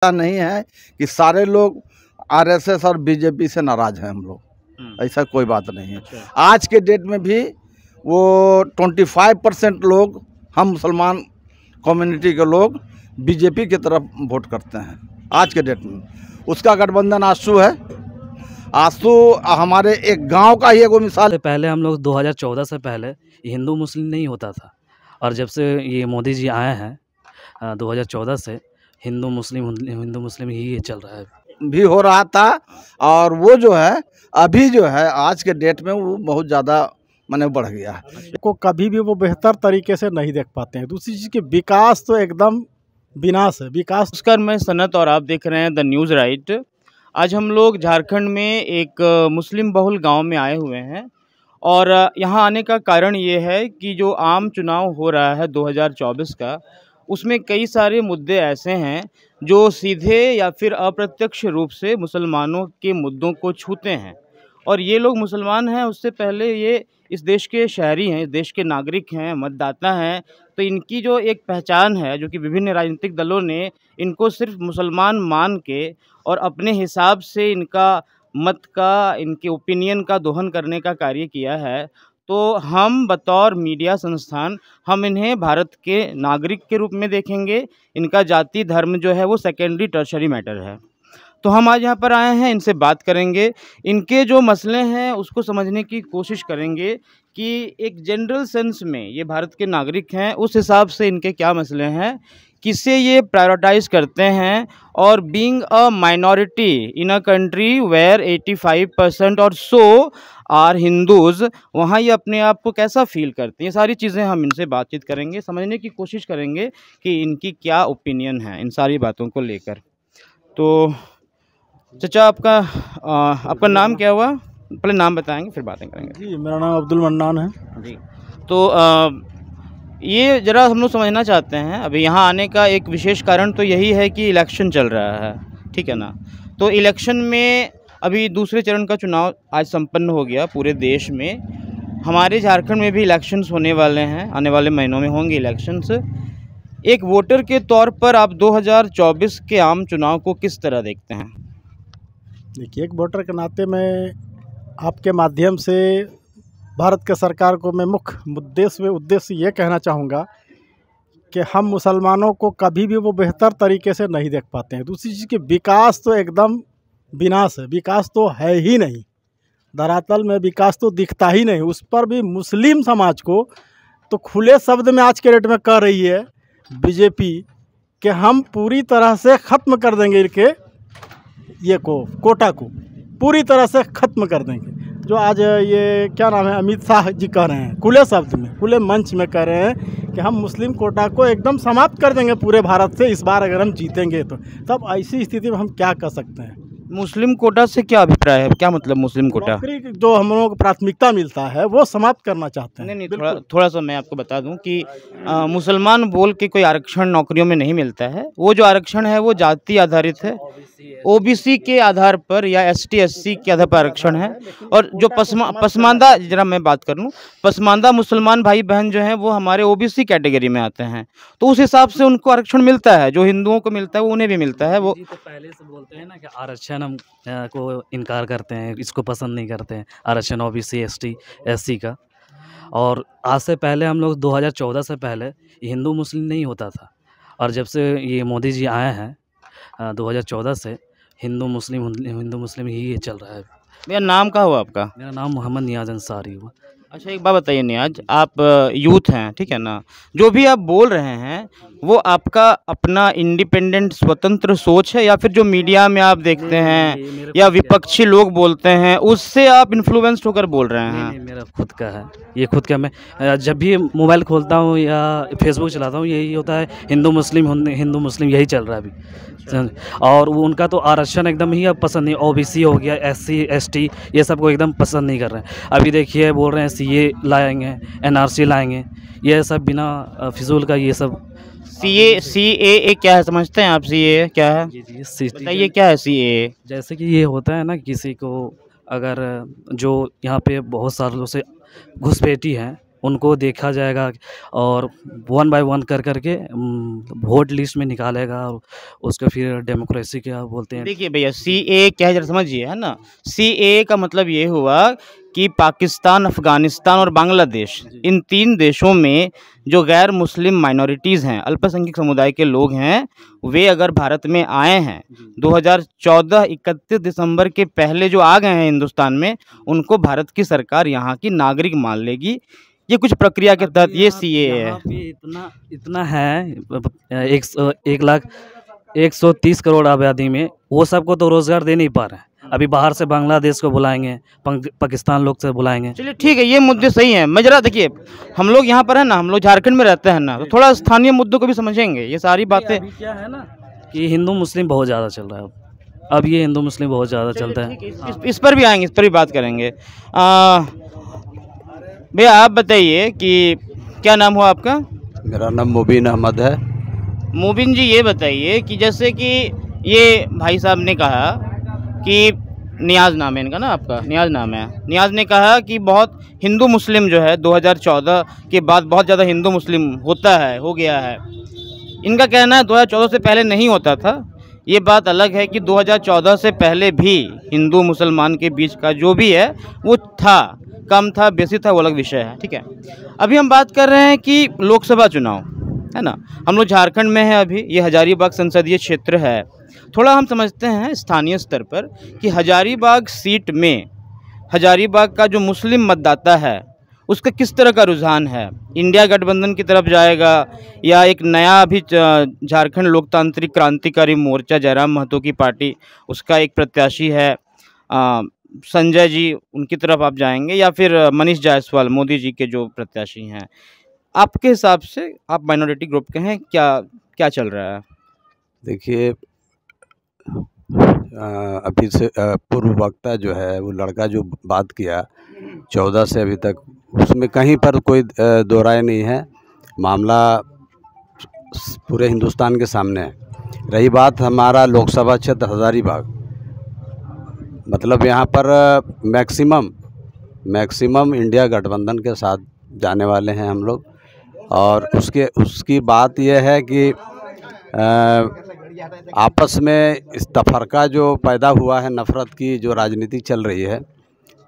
ऐसा नहीं है कि सारे लोग आरएसएस और बीजेपी से नाराज हैं हम लोग, ऐसा कोई बात नहीं है। आज के डेट में भी वो 25% लोग, हम मुसलमान कम्युनिटी के लोग बीजेपी की तरफ वोट करते हैं आज के डेट में। उसका गठबंधन आसू है। आसू हमारे एक गांव का ही एक मिसाल। पहले हम लोग 2014 से पहले हिंदू मुस्लिम नहीं होता था, और जब से ये मोदी जी आए हैं 2014 से हिंदू मुस्लिम ही चल रहा है, भी हो रहा था। और वो जो है अभी जो है आज के डेट में वो बहुत ज़्यादा माने बढ़ गया है। को कभी भी वो बेहतर तरीके से नहीं देख पाते हैं। दूसरी चीज़ की विकास तो एकदम विनाश है। विकास नमस्कार, मैं सनत और आप देख रहे हैं द न्यूज़ राइट। आज हम लोग झारखंड में एक मुस्लिम बहुल गांव में आए हुए हैं, और यहाँ आने का कारण ये है कि जो आम चुनाव हो रहा है 2024 का, उसमें कई सारे मुद्दे ऐसे हैं जो सीधे या फिर अप्रत्यक्ष रूप से मुसलमानों के मुद्दों को छूते हैं। और ये लोग मुसलमान हैं, उससे पहले ये इस देश के शहरी हैं, इस देश के नागरिक हैं, मतदाता हैं। तो इनकी जो एक पहचान है, जो कि विभिन्न राजनीतिक दलों ने इनको सिर्फ मुसलमान मान के और अपने हिसाब से इनका मत का, इनके ओपिनियन का दोहन करने का कार्य किया है। तो हम बतौर मीडिया संस्थान हम इन्हें भारत के नागरिक के रूप में देखेंगे। इनका जाति धर्म जो है वो सेकेंडरी टर्शरी मैटर है। तो हम आज यहाँ पर आए हैं, इनसे बात करेंगे, इनके जो मसले हैं उसको समझने की कोशिश करेंगे कि एक जनरल सेंस में ये भारत के नागरिक हैं, उस हिसाब से इनके क्या मसले हैं, किसे ये प्रायोरिटाइज करते हैं, और being a minority in a country where 85% और सो आर हिंदूज़, वहाँ ये अपने आप को कैसा फील करते हैं। ये सारी चीज़ें हम इनसे बातचीत करेंगे, समझने की कोशिश करेंगे कि इनकी क्या ओपिनियन है इन सारी बातों को लेकर। तो चाचा, आपका नाम क्या हुआ? पहले नाम बताएंगे फिर बातें करेंगे। जी, मेरा नाम अब्दुल मन्नान है। जी, तो ये ज़रा हम लोग समझना चाहते हैं, अभी यहाँ आने का एक विशेष कारण तो यही है कि इलेक्शन चल रहा है, ठीक है ना। तो इलेक्शन में अभी दूसरे चरण का चुनाव आज संपन्न हो गया पूरे देश में। हमारे झारखंड में भी इलेक्शंस होने वाले हैं, आने वाले महीनों में होंगे इलेक्शंस। एक वोटर के तौर पर आप 2024 के आम चुनाव को किस तरह देखते हैं? देखिए, एक वोटर के नाते मैं आपके माध्यम से भारत के सरकार को मैं मुख्य उद्देश्य ये कहना चाहूँगा कि हम मुसलमानों को कभी भी वो बेहतर तरीके से नहीं देख पाते हैं। दूसरी चीज़ की विकास तो एकदम विनाश है। विकास तो है ही नहीं, धरातल में विकास तो दिखता ही नहीं। उस पर भी मुस्लिम समाज को तो खुले शब्द में आज के डेट में कह रही है बीजेपी कि हम पूरी तरह से ख़त्म कर देंगे इनके कोटा को पूरी तरह से ख़त्म कर देंगे। जो आज ये क्या नाम है, अमित शाह जी कह रहे हैं खुले शब्द में, खुले मंच में कह रहे हैं कि हम मुस्लिम कोटा को एकदम समाप्त कर देंगे पूरे भारत से इस बार अगर हम जीतेंगे तो। तब ऐसी स्थिति में हम क्या कर सकते हैं? मुस्लिम कोटा से क्या अभिप्राय है? क्या मतलब मुस्लिम कोटा? नौकरी जो हम लोगों को प्राथमिकता मिलता है वो समाप्त करना चाहते हैं। नहीं, थोड़ा सा मैं आपको बता दूं कि मुसलमान बोल के कोई आरक्षण नौकरियों में नहीं मिलता है। वो जो आरक्षण है वो जाति आधारित है, ओबीसी के आधार पर या एसटी एससी के आधार पर आरक्षण है। और जो पसमानदा, जरा मैं बात कर लूँ, पसमानदा मुसलमान भाई बहन जो हैं वो हमारे ओबीसी कैटेगरी में आते हैं, तो उस हिसाब से उनको आरक्षण मिलता है। जो हिंदुओं को मिलता है वो उन्हें भी मिलता है। वो तो पहले से बोलते हैं ना कि आरक्षण हम को इनकार करते हैं, इसको पसंद नहीं करते हैं आरक्षण ओबीसी एसटी एससी का। और आज से पहले हम लोग 2014 से पहले हिंदू मुस्लिम नहीं होता था, और जब से ये मोदी जी आए हैं 2014 से हिंदू मुस्लिम ही चल रहा है। मेरा नाम क्या हुआ आपका? मेरा नाम मोहम्मद नियाज़ अंसारी हुआ। अच्छा, एक बात बताइए नियाज, आप यूथ हैं, ठीक है ना, जो भी आप बोल रहे हैं वो आपका अपना इंडिपेंडेंट स्वतंत्र सोच है, या फिर जो मीडिया में आप देखते हैं या विपक्षी लोग बोलते हैं उससे आप इन्फ्लुएंस्ड होकर बोल रहे हैं? नहीं, मेरा खुद का है, ये खुद का। मैं जब भी मोबाइल खोलता हूँ या फेसबुक चलाता हूँ यही होता है, हिंदू मुस्लिम यही चल रहा है अभी। और वो उनका तो आरक्षण एकदम ही अब पसंद नहीं, ओबीसी हो गया, एससी एसटी, ये सब को एकदम पसंद नहीं कर रहे हैं। अभी देखिए बोल रहे हैं सीए लाएंगे, एनआरसी लाएंगे, ये सब बिना फिजूल का। ये सब सीए क्या है, समझते हैं आप? सीए क्या है? जी, बताइए क्या है सीए? जैसे कि ये होता है ना, किसी को अगर जो यहाँ पे बहुत सालों से घुसपैठी हैं, उनको देखा जाएगा और 1 बाय 1 कर करके वोट लिस्ट में निकालेगा और उसका फिर डेमोक्रेसी क्या बोलते हैं। देखिए भैया, CAA क्या है जरा समझिए, है ना। CAA का मतलब ये हुआ कि पाकिस्तान, अफ़गानिस्तान और बांग्लादेश, इन 3 देशों में जो गैर मुस्लिम माइनॉरिटीज़ हैं, अल्पसंख्यक समुदाय के लोग हैं, वे अगर भारत में आए हैं 2014 31 दिसंबर के पहले जो आ गए हैं हिंदुस्तान में, उनको भारत की सरकार यहाँ की नागरिक मान लेगी। ये कुछ प्रक्रिया के तहत ये CAA है। यहाँ पे इतना है 130 करोड़ आबादी में, वो सबको तो रोज़गार दे नहीं पा रहे हैं। अभी बाहर से बांग्लादेश को बुलाएंगे, पाकिस्तान लोग से बुलाएंगे। चलिए ठीक है, ये मुद्दे सही हैं। मैं जरा देखिए, हम लोग यहाँ पर है ना, हम लोग झारखंड में रहते हैं ना, तो थोड़ा स्थानीय मुद्दों को भी समझेंगे। ये सारी बातें अभी क्या है ना कि हिंदू मुस्लिम बहुत ज़्यादा चल रहा है अब ये हिंदू मुस्लिम बहुत ज़्यादा चलता है। इस पर भी आएंगे, इस पर भी बात करेंगे। भैया आप बताइए कि क्या नाम हुआ आपका? मेरा नाम मुबीन अहमद है। मुबीन जी, ये बताइए कि जैसे कि ये भाई साहब ने कहा कि नियाज़ नाम है इनका ना, आपका नियाज़ नाम है, नियाज़ ने कहा कि बहुत हिंदू मुस्लिम जो है 2014 के बाद बहुत ज़्यादा हिंदू मुस्लिम होता है, हो गया है। इनका कहना है 2014 से पहले नहीं होता था। ये बात अलग है कि 2014 से पहले भी हिंदू मुसलमान के बीच का जो भी है वो था, कम था बेसी था, वो अलग विषय है, ठीक है। अभी हम बात कर रहे हैं कि लोकसभा चुनाव, है ना। हम लोग झारखंड में हैं अभी, ये हजारीबाग संसदीय क्षेत्र है। थोड़ा हम समझते हैं स्थानीय स्तर पर कि हजारीबाग सीट में हजारीबाग का जो मुस्लिम मतदाता है उसका किस तरह का रुझान है। इंडिया गठबंधन की तरफ जाएगा या एक नया अभी झारखंड लोकतांत्रिक क्रांतिकारी मोर्चा जयराम महतो की पार्टी, उसका एक प्रत्याशी है संजय जी, उनकी तरफ आप जाएंगे, या फिर मनीष जायसवाल मोदी जी के जो प्रत्याशी हैं। आपके हिसाब से, आप माइनॉरिटी ग्रुप के हैं, क्या चल रहा है? देखिए, अभी से पूर्व वक्ता जो है वो लड़का जो बात किया 14 से अभी तक, उसमें कहीं पर कोई दो राय नहीं है। मामला पूरे हिंदुस्तान के सामने है। रही बात हमारा लोकसभा क्षेत्र हजारीबाग, मतलब यहाँ पर मैक्सिमम इंडिया गठबंधन के साथ जाने वाले हैं हम लोग। और उसकी बात यह है कि आपस में इस तफरका जो पैदा हुआ है, नफ़रत की जो राजनीति चल रही है,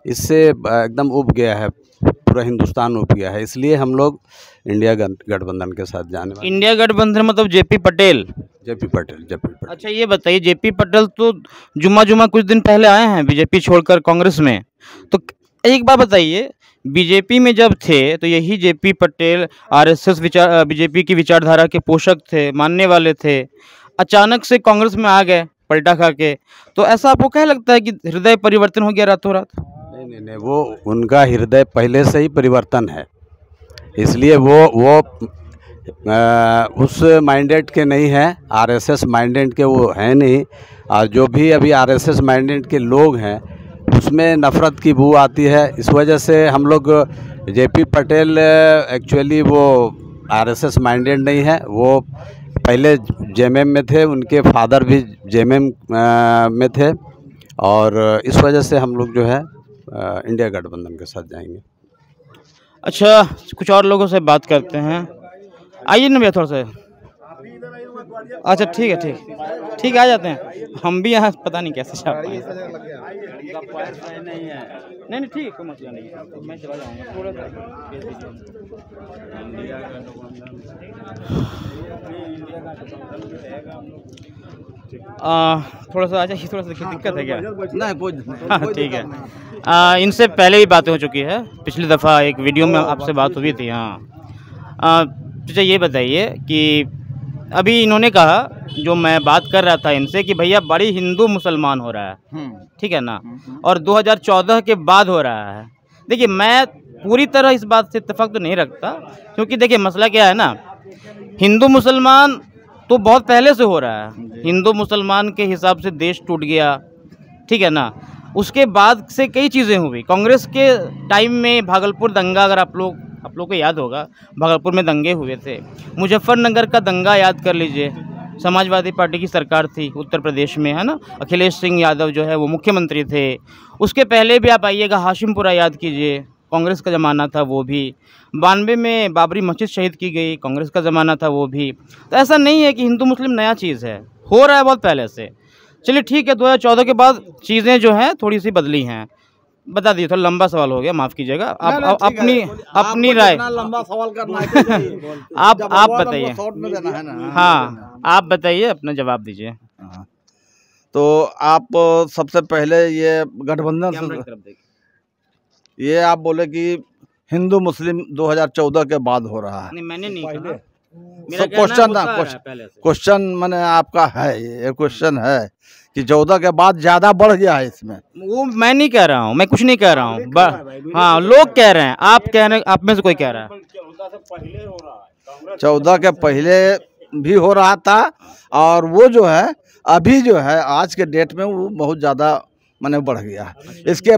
इससे एकदम उब गया है, पूरा हिंदुस्तान उब गया है। इसलिए हम लोग इंडिया गठबंधन के साथ जाने वाले। इंडिया गठबंधन मतलब जेपी पटेल। अच्छा ये बताइए, जेपी पटेल तो जुमा कुछ दिन पहले आए हैं बीजेपी छोड़कर कांग्रेस में, तो एक बात बताइए, बीजेपी में जब थे तो यही जेपी पटेल आरएसएस बीजेपी की विचारधारा के पोषक थे, मानने वाले थे। अचानक से कांग्रेस में आ गए पलटा खा के, तो ऐसा आपको क्या लगता है कि हृदय परिवर्तन हो गया रातों रात? नहीं, वो उनका हृदय पहले से ही परिवर्तन है, इसलिए वो उस माइंडेड के नहीं हैं, आरएसएस माइंडेड के वो हैं नहीं। और जो भी अभी आरएसएस माइंडेड के लोग हैं उसमें नफ़रत की बू आती है। इस वजह से हम लोग जेपी पटेल एक्चुअली वो आरएसएस माइंडेड नहीं है, वो पहले जेएमएम में थे, उनके फादर भी जेएमएम में थे, और इस वजह से हम लोग जो है इंडिया गठबंधन के साथ जाएंगे। अच्छा, कुछ और लोगों से बात करते हैं, आइए ना भैया थोड़ा सा। अच्छा ठीक है, आ जाते हैं हम भी यहाँ, पता नहीं कैसे छाप पाए। नहीं ठीक है, कोई मसला नहीं है, मैं चला जाऊँगा थोड़ा सा। थोड़ा सा अच्छा, थोड़ा सा दिक्कत है क्या? नहीं कोई हाँ ठीक है। इनसे पहले भी बातें हो चुकी है, पिछली दफ़ा एक वीडियो में आपसे बात हुई थी। हाँ तो ये बताइए कि अभी इन्होंने कहा, जो मैं बात कर रहा था इनसे, कि भैया बड़ी हिंदू मुसलमान हो रहा है, ठीक है ना, और 2014 के बाद हो रहा है। देखिए मैं पूरी तरह इस बात से इत्तेफाक तो नहीं रखता, क्योंकि देखिए मसला क्या है ना, हिंदू मुसलमान तो बहुत पहले से हो रहा है। हिंदू मुसलमान के हिसाब से देश टूट गया, ठीक है ना। उसके बाद से कई चीज़ें हुई। कांग्रेस के टाइम में भागलपुर दंगा, अगर आप लोग को याद होगा, भागलपुर में दंगे हुए थे। मुजफ्फरनगर का दंगा याद कर लीजिए, समाजवादी पार्टी की सरकार थी उत्तर प्रदेश में, है ना, अखिलेश सिंह यादव जो है वो मुख्यमंत्री थे। उसके पहले भी आप आइएगा, हाशिमपुरा याद कीजिए, कांग्रेस का ज़माना था वो भी, 92 में बाबरी मस्जिद शहीद की गई, कांग्रेस का ज़माना था वो भी। तो ऐसा नहीं है कि हिंदू मुस्लिम नया चीज़ है, हो रहा है बहुत पहले से। चलिए ठीक है, 2014 के बाद चीज़ें जो हैं थोड़ी सी बदली हैं। बता दीजिए, थोड़ा लंबा सवाल हो गया, माफ़ कीजिएगा। आप अपनी राय लंबा सवाल करना है आप बताइए। शॉर्ट में देना है ना। हाँ, आप बताइए, अपना जवाब दीजिए। हाँ। तो आप सबसे पहले ये गठबंधन से ये आप बोले कि हिंदू मुस्लिम 2014 के बाद हो रहा है। नहीं, मैंने नहीं कहा। क्वेश्चन मैंने आपका है, ये क्वेश्चन है कि 14 के बाद ज्यादा बढ़ गया है इसमें। वो मैं नहीं कह रहा हूँ, मैं कुछ नहीं कह रहा हूँ। हाँ, लोग कह रहे हैं, आप कह रहे हैं, आप में से कोई कह रहा है 14 के पहले भी हो रहा था, और वो जो है अभी जो है आज के डेट में वो बहुत ज़्यादा मैंने बढ़ गया। उसके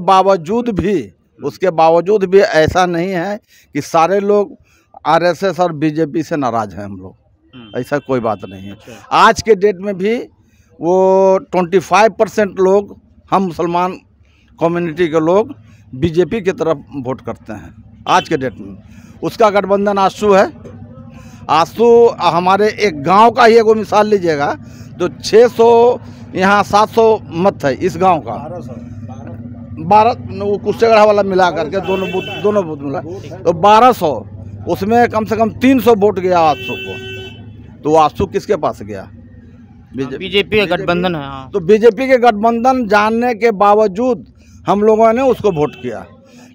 बावजूद भी ऐसा नहीं है कि सारे लोग आरएसएस और बीजेपी से नाराज़ हैं हम लोग, ऐसा कोई बात नहीं है। आज के डेट में भी वो 25% लोग, हम मुसलमान कम्युनिटी के लोग बीजेपी की तरफ वोट करते हैं आज के डेट में। उसका गठबंधन आसू है। आसू हमारे एक गांव का ही एगो मिसाल लीजिएगा तो 600 यहाँ 700 मत है इस गांव का, 12 वो कुशेगढ़ा वाला मिला करके दोनों बूथ मिला तो 1200, उसमें कम से कम 300 वोट गया आसू को। तो वो आसू किसके पास गया? बीजेपी का गठबंधन है। हाँ। तो बीजेपी के गठबंधन जानने के बावजूद हम लोगों ने उसको वोट किया,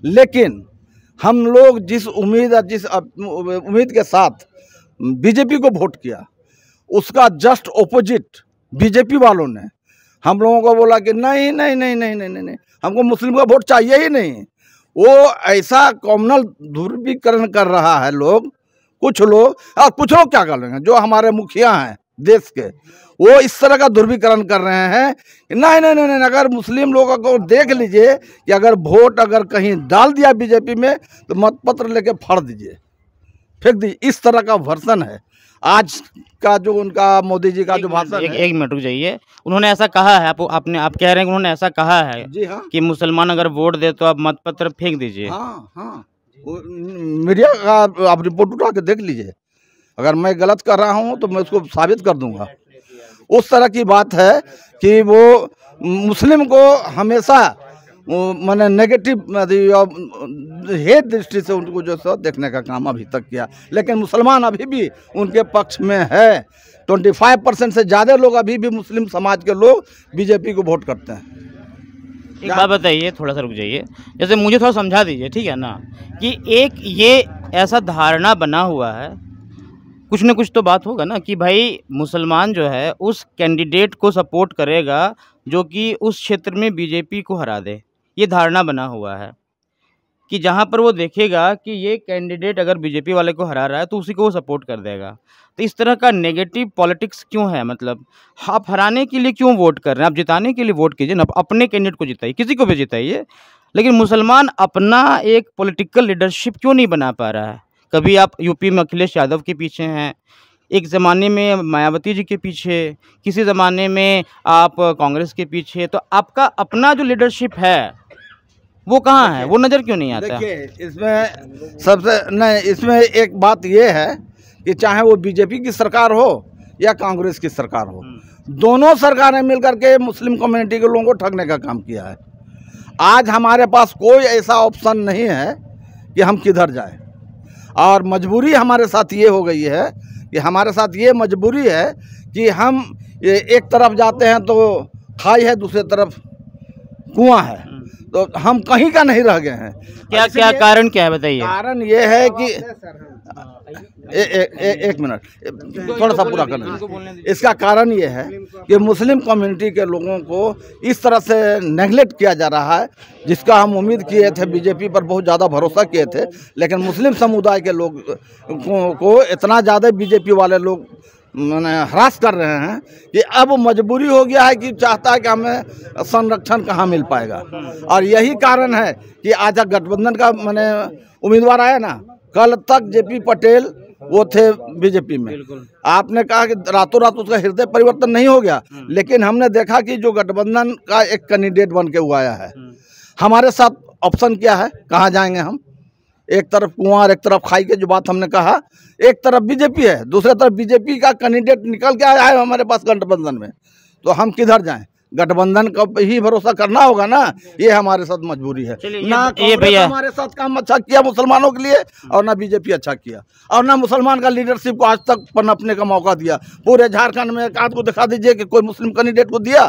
लेकिन हम लोग जिस उम्मीद के साथ बीजेपी को वोट किया, उसका जस्ट ऑपोजिट बीजेपी वालों ने हम लोगों को बोला कि नहीं नहीं नहीं नहीं नहीं नहीं, नहीं हमको मुस्लिम का वोट चाहिए ही नहीं। वो ऐसा कॉमनल ध्रुवीकरण कर रहा है लोग, कुछ लोग क्या कर रहे हैं, जो हमारे मुखिया हैं देश के, वो इस तरह का ध्रुवीकरण कर रहे हैं कि नहीं नहीं नहीं, अगर मुस्लिम लोगों को देख लीजिए कि अगर वोट अगर कहीं डाल दिया बीजेपी में तो मतपत्र लेके फाड़ दीजिए, फेंक दीजिए। इस तरह का वर्सन है आज का जो उनका मोदी जी का जो भाषण है। एक मिनट रुक जाइए, उन्होंने ऐसा कहा है, आप कह रहे हैं कि उन्होंने ऐसा कहा है? जी हाँ, कि मुसलमान अगर वोट दे तो आप मतपत्र फेंक दीजिए। हाँ हाँ, मीडिया का आप रिपोर्ट उठा के देख लीजिए, अगर मैं गलत कर रहा हूँ तो मैं उसको साबित कर दूंगा। उस तरह की बात है कि वो मुस्लिम को हमेशा मैंने नेगेटिव हेट दृष्टि से उनको जो सो देखने का काम अभी तक किया, लेकिन मुसलमान अभी भी उनके पक्ष में है। 25% से ज़्यादा लोग अभी भी मुस्लिम समाज के लोग बीजेपी को वोट करते हैं। एक बात बताइए, थोड़ा सा रुक जाइए, जैसे मुझे थोड़ा समझा दीजिए, ठीक है ना, कि एक ये ऐसा धारणा बना हुआ है, कुछ न कुछ तो बात होगा ना, कि भाई मुसलमान जो है उस कैंडिडेट को सपोर्ट करेगा जो कि उस क्षेत्र में बीजेपी को हरा दे। ये धारणा बना हुआ है कि जहाँ पर वो देखेगा कि ये कैंडिडेट अगर बीजेपी वाले को हरा रहा है तो उसी को वो सपोर्ट कर देगा। तो इस तरह का नेगेटिव पॉलिटिक्स क्यों है? मतलब आप हराने के लिए क्यों वोट कर रहे हैं? आप जिताने के लिए वोट कीजिए ना, अपने कैंडिडेट को जिताइए, किसी को भी जिताइए, लेकिन मुसलमान अपना एक पॉलिटिकल लीडरशिप क्यों नहीं बना पा रहा है? कभी आप यूपी में अखिलेश यादव के पीछे हैं, एक ज़माने में मायावती जी के पीछे, किसी ज़माने में आप कांग्रेस के पीछे, तो आपका अपना जो लीडरशिप है वो कहाँ है? वो नज़र क्यों नहीं आता? देखिए, इसमें एक बात ये है कि चाहे वो बीजेपी की सरकार हो या कांग्रेस की सरकार हो, दोनों सरकारें मिलकर के मुस्लिम कम्युनिटी के लोगों को ठगने का काम किया है। आज हमारे पास कोई ऐसा ऑप्शन नहीं है कि हम किधर जाएं, और मजबूरी हमारे साथ ये हो गई है कि हमारे साथ ये मजबूरी है कि हम एक तरफ जाते हैं तो खाई है, दूसरी तरफ कुआं है, तो हम कहीं का नहीं रह गए हैं। क्या कारण क्या है बताइए? कारण ये है कि एक मिनट थोड़ा सा पूरा करना। इसका कारण ये है कि मुस्लिम कम्युनिटी के लोगों को इस तरह से नेगलेक्ट किया जा रहा है, जिसका हम उम्मीद किए थे, बीजेपी पर बहुत ज़्यादा भरोसा किए थे, लेकिन मुस्लिम समुदाय के लोग को इतना ज़्यादा बीजेपी वाले लोग मैंने हरास कर रहे हैं कि अब मजबूरी हो गया है कि चाहता है कि हमें संरक्षण कहाँ मिल पाएगा। और यही कारण है कि आज गठबंधन का मैंने उम्मीदवार आया ना, कल तक जेपी पटेल वो थे बीजेपी में। आपने कहा कि रातों रात उसका हृदय परिवर्तन नहीं हो गया, लेकिन हमने देखा कि जो गठबंधन का एक कैंडिडेट बन के हुआ आया है, हमारे साथ ऑप्शन क्या है, कहाँ जाएंगे हम? एक तरफ कुंवर एक तरफ खाई के जो बात हमने कहा, एक तरफ बीजेपी है, दूसरे तरफ बीजेपी का कैंडिडेट निकल के आया है हमारे पास गठबंधन में, तो हम किधर जाएं? गठबंधन का ही भरोसा करना होगा ना, ये हमारे साथ मजबूरी है। ना ये भैया हमारे साथ काम अच्छा किया मुसलमानों के लिए, और ना बीजेपी अच्छा किया, और ना मुसलमान का लीडरशिप को आज तक पनपने का मौका दिया। पूरे झारखंड में एक आध को दिखा दीजिए कि कोई मुस्लिम कैंडिडेट को दिया,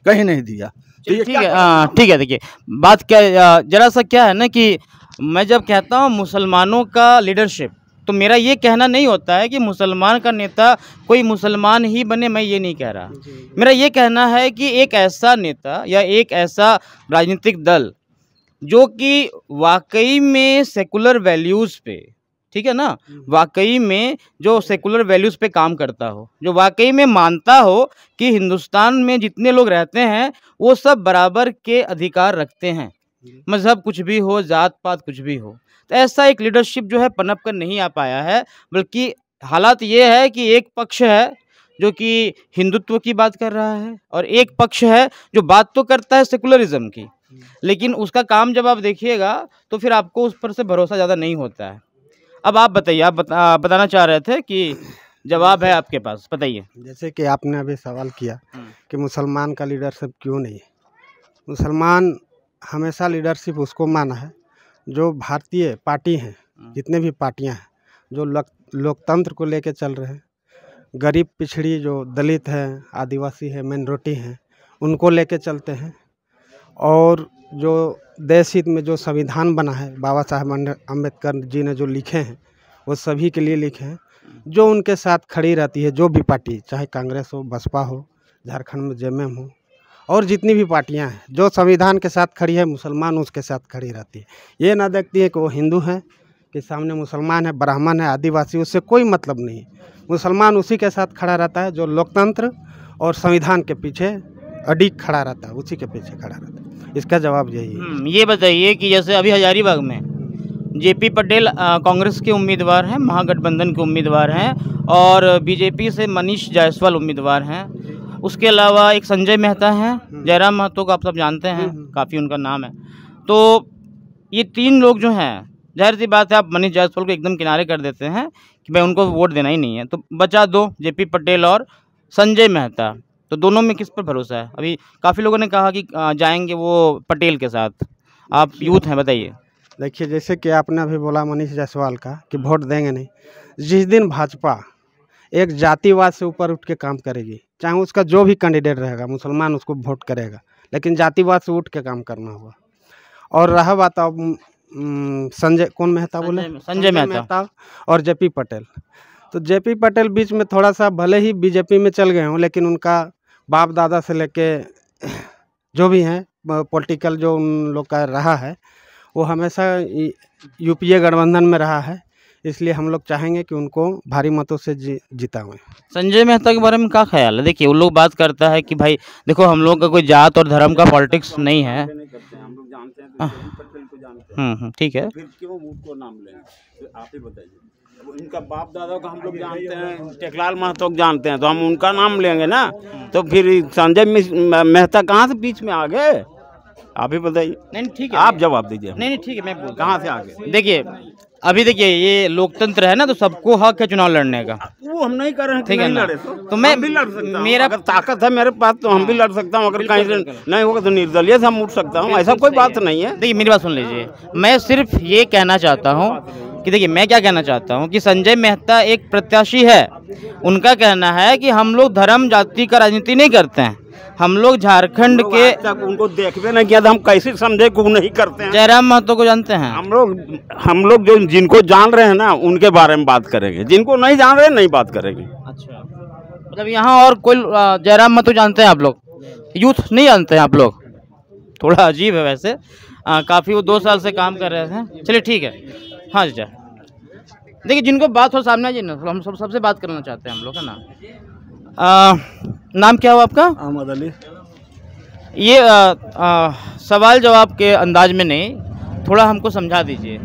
कहीं नहीं दिया। तो ये ठीक है, ठीक है। देखिए बात क्या, जरा सा क्या है ना कि मैं जब कहता हूँ मुसलमानों का लीडरशिप, तो मेरा ये कहना नहीं होता है कि मुसलमान का नेता कोई मुसलमान ही बने, मैं ये नहीं कह रहा। मेरा ये कहना है कि एक ऐसा नेता या एक ऐसा राजनीतिक दल जो कि वाकई में सेकुलर वैल्यूज़ पे, ठीक है ना, वाकई में जो सेकुलर वैल्यूज़ पे काम करता हो, जो वाकई में मानता हो कि हिंदुस्तान में जितने लोग रहते हैं वो सब बराबर के अधिकार रखते हैं, मज़हब कुछ भी हो, जात पात कुछ भी हो। तो ऐसा एक लीडरशिप जो है पनप कर नहीं आ पाया है, बल्कि हालात ये है कि एक पक्ष है जो कि हिंदुत्व की बात कर रहा है और एक पक्ष है जो बात तो करता है सेकुलरिज्म की, लेकिन उसका काम जब आप देखिएगा तो फिर आपको उस पर से भरोसा ज़्यादा नहीं होता है। अब आप बताइए, आप बताना चाह रहे थे कि जवाब है आपके पास, बताइए। जैसे कि आपने अभी सवाल किया कि मुसलमान का लीडरशिप क्यों नहीं है। मुसलमान हमेशा लीडरशिप उसको माना है जो भारतीय पार्टी हैं, जितने भी पार्टियां हैं जो लोकतंत्र को लेके चल रहे हैं, गरीब पिछड़ी जो दलित हैं, आदिवासी है, माइनॉरिटी हैं, उनको लेके चलते हैं। और जो देश हित में जो संविधान बना है, बाबा साहब अम्बेडकर जी ने जो लिखे हैं वो सभी के लिए लिखे हैं। जो उनके साथ खड़ी रहती है, जो भी पार्टी, चाहे कांग्रेस हो, बसपा हो, झारखंड में जेएमएम हो, और जितनी भी पार्टियां हैं जो संविधान के साथ खड़ी है, मुसलमान उसके साथ खड़ी रहती है। ये ना देखती है कि वो हिंदू है, कि सामने मुसलमान है, ब्राह्मण है, आदिवासी, उससे कोई मतलब नहीं। मुसलमान उसी के साथ खड़ा रहता है जो लोकतंत्र और संविधान के पीछे अडिग खड़ा रहता है, उसी के पीछे खड़ा रहता है। इसका जवाब यही है। ये बताइए कि जैसे अभी हजारीबाग में जेपी पटेल कांग्रेस के उम्मीदवार हैं, महागठबंधन के उम्मीदवार हैं, और बीजेपी से मनीष जायसवाल उम्मीदवार हैं। उसके अलावा एक संजय मेहता हैं, जयराम महतो को आप सब जानते हैं, काफ़ी उनका नाम है। तो ये तीन लोग जो हैं, जाहिर सी बात है आप मनीष जायसवाल को एकदम किनारे कर देते हैं कि भाई उनको वोट देना ही नहीं है, तो बचा दो, जेपी पटेल और संजय मेहता। तो दोनों में किस पर भरोसा है? अभी काफ़ी लोगों ने कहा कि जाएंगे वो पटेल के साथ, आप यूथ हैं, बताइए। देखिए, जैसे कि आपने अभी बोला मनीष जायसवाल का कि वोट देंगे नहीं, जिस दिन भाजपा एक जातिवाद से ऊपर उठ के काम करेगी, चाहे उसका जो भी कैंडिडेट रहेगा, मुसलमान उसको वोट करेगा, लेकिन जातिवाद से उठ के काम करना होगा। और रहा बात अब संजय कौन मेहता बोले, संजय मेहता और जेपी पटेल, तो जेपी पटेल बीच में थोड़ा सा भले ही बीजेपी में चल गए हों, लेकिन उनका बाप दादा से लेके जो भी हैं पॉलिटिकल जो उन लोग का रहा है, वो हमेशा यूपीए गठबंधन में रहा है। इसलिए हम लोग चाहेंगे कि उनको भारी मतों से जिताएं। संजय मेहता के बारे में क्या ख्याल है? देखिए, वो लोग बात करता है कि भाई देखो, हम लोग का कोई जात और धर्म का पॉलिटिक्स नहीं है। ठीक है, फिर क्यों उनको नाम लें? आप ही बताइए। इनका बाप दादा को हम लोग जानते हैं, टेकलाल महतो को जानते हैं, तो हम उनका नाम लेंगे ना, तो फिर संजय मेहता कहाँ से बीच में आ गए? आप ही बताइए। नहीं ठीक है, आप जवाब दीजिए। नहीं ठीक है, मैं कहाँ से आ गए? देखिए, अभी देखिए ये लोकतंत्र है ना, तो सबको हक है चुनाव लड़ने का। वो हम नहीं कर रहे हैं, ठीक है ना, तो मैं भी लड़ सकता हूँ। मेरा अगर ताकत है मेरे पास तो हम भी लड़ सकता हूँ। अगर कहीं से नहीं होगा तो निर्दलीय से हम उठ सकता हूँ, ऐसा कोई बात नहीं है। देखिए मेरी बात सुन लीजिए, मैं सिर्फ ये कहना चाहता हूँ कि देखिए, मैं क्या कहना चाहता हूँ कि संजय मेहता एक प्रत्याशी है। उनका कहना है कि हम लोग धर्म जाति का राजनीति नहीं करते हैं, हम लोग झारखंड के, उनको देखते नहीं किया, हम कैसे समझे को नहीं करते हैं। जयराम महतो को जानते हैं? हम लोग जो जिनको जान रहे हैं ना, उनके बारे में बात करेंगे, जिनको नहीं जान रहे नहीं बात करेंगे। अच्छा, मतलब यहाँ और कोई जयराम महतो जानते हैं आप लोग? यूथ नहीं जानते हैं आप लोग? थोड़ा अजीब है वैसे, काफ़ी वो 2 साल से काम कर रहे थे। चलिए ठीक है, हाँ जी। देखिए, जिनको बात हो सामने जी ना, हम सबसे बात करना चाहते हैं हम लोग, है ना। नाम क्या हुआ आपका? अहमद अली। ये सवाल जवाब के अंदाज में नहीं, थोड़ा हमको समझा दीजिए।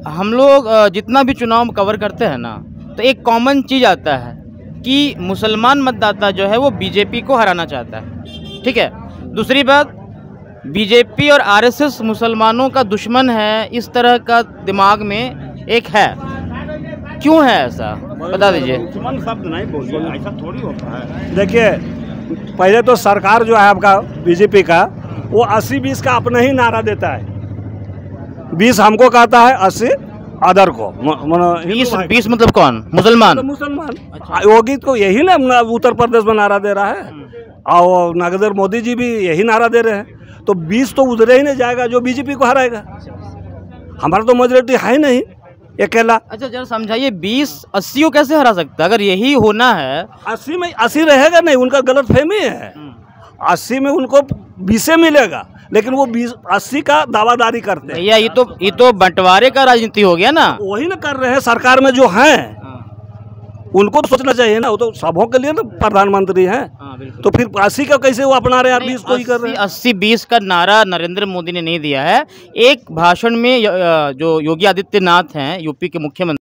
हम लोग जितना भी चुनाव कवर करते हैं ना, तो एक कॉमन चीज़ आता है कि मुसलमान मतदाता जो है वो बीजेपी को हराना चाहता है, ठीक है। दूसरी बात, बीजेपी और आरएसएस मुसलमानों का दुश्मन है, इस तरह का दिमाग में एक है। क्यों है ऐसा, बता दीजिए। दुश्मन शब्द नहीं बोलिए, ऐसा थोड़ी होता है। देखिए, पहले तो सरकार जो है आपका बीजेपी का, वो 80-20 का अपना ही नारा देता है। 20 हमको कहता है, 80 अदर को। 20 मतलब कौन? मुसलमान। तो मुसलमान। योगी को यही ना उत्तर प्रदेश में नारा दे रहा है, और नरेंद्र मोदी जी भी यही नारा दे रहे हैं। तो 20 तो उधरे ही नहीं जाएगा जो बीजेपी को हराएगा। हमारा तो मेजोरिटी है ही नहीं अकेला। अच्छा, जरा समझाइए, 20-80 को कैसे हरा सकता है? अगर यही होना है 80 में 80 रहेगा नहीं, उनका गलत फहमी है। 80 में उनको 20 मिलेगा, लेकिन वो 20-80 का दावादारी करते हैं। भैया, ये तो बंटवारे का राजनीति हो गया ना। वही ना कर रहे हैं सरकार में जो हैं, उनको तो सोचना चाहिए ना। वो तो सबों के लिए ना प्रधानमंत्री हैं। तो फिर 80 का कैसे वो अपना रहे हैं, 20 को ही कर रहे हैं। 80-20 का नारा नरेंद्र मोदी ने नहीं दिया है। एक भाषण में जो योगी आदित्यनाथ हैं, यूपी के मुख्यमंत्री,